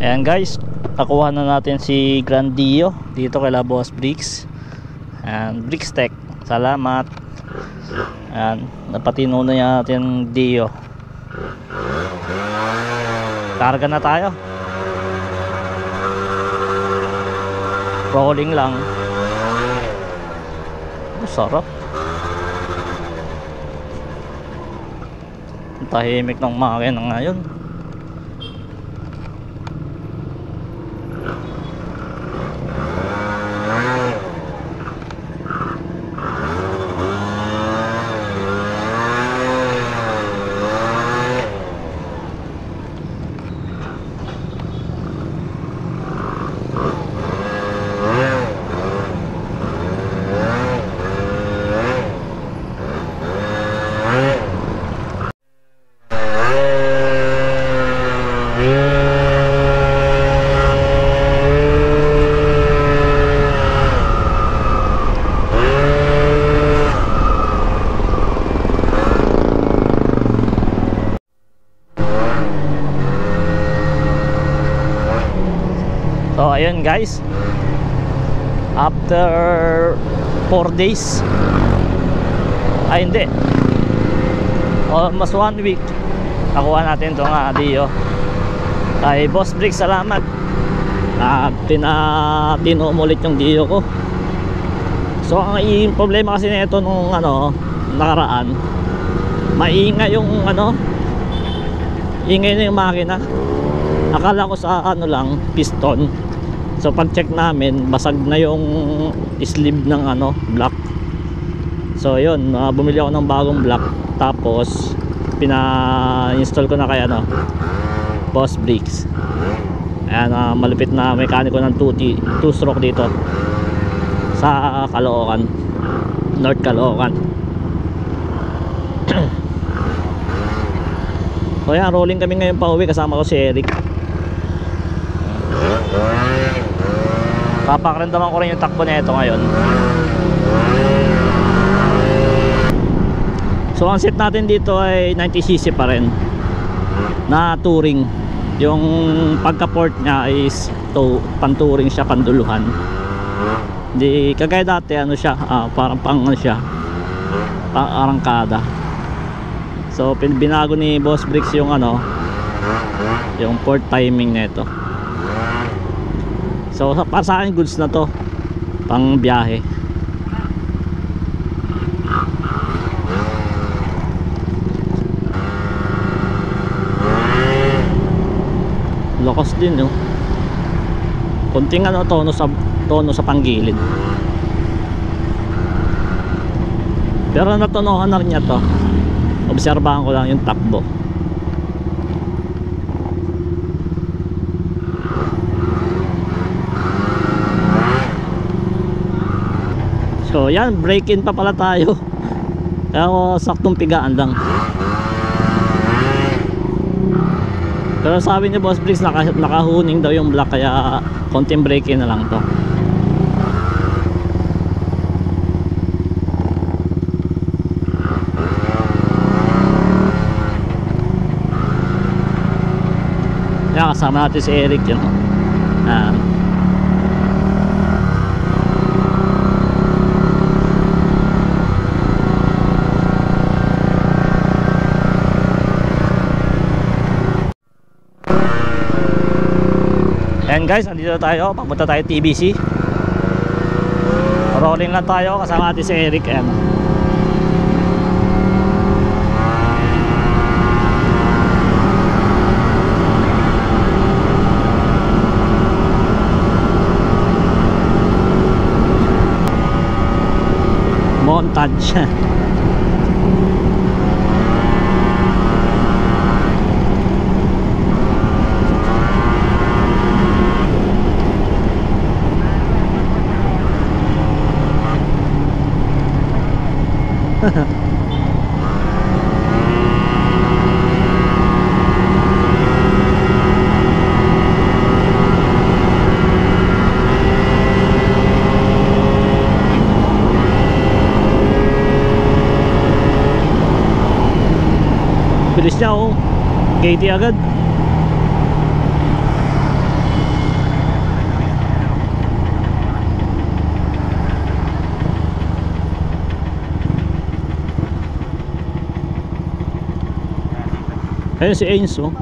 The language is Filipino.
Ayan guys, nakuha na natin si Grandio dito kay Boss Bricks and Bricks Tech. Salamat. Ayan, napatino na natin Dio. Karga na tayo. Rolling lang. Sarap. Tahimik ng makina ngayon. So ayun guys, after 4 days, ay hindi, almost 1 week, nakuha natin itong Dio kay Boss Bricks. Salamat. Tinum ulit yung Dio ko. So ang problema kasi nito nung nakaraan, maingay yung ingay na yung makina. Akala ko sa lang piston. So pag check namin, basag na yung sleeve ng block. So yun, bumili ako ng bagong block. Tapos pina-install ko na kay Boss Bricks. Ayan, malupit na mekaniko ng 2-stroke dito sa Caloocan, North Caloocan. So yan, rolling kami ngayon pa uwi, kasama ko si Eric. Papakaramdaman ko rin yung takbo na ito ngayon. So ang set natin dito ay 90cc pa rin na touring. Yung pagka-port niya is pan-touring siya, panduluhan. Hindi kagaya dati siya, parang siya, pang arangkada. So binago ni Boss Bricks yung yung port timing nito. So para sa akin goods na to, pang biyahe. Lakas din konting tono sa panggilid. Pero natunohan na rin niya to. Obserbahan ko lang yung takbo. So yan, break in pa pala tayo. Kaya saktong pigaan lang. Pero sabi ni Boss Bricks, nakahuning daw yung block, kaya konting break in na lang to. Yan, kasama natin si Eric yun. And guys, andito tayo, papunta tayo TBC. Rolling lang tayo, kasama natin si Eric. Montage. Bilis niya KT agad. Ayun si Ains oh.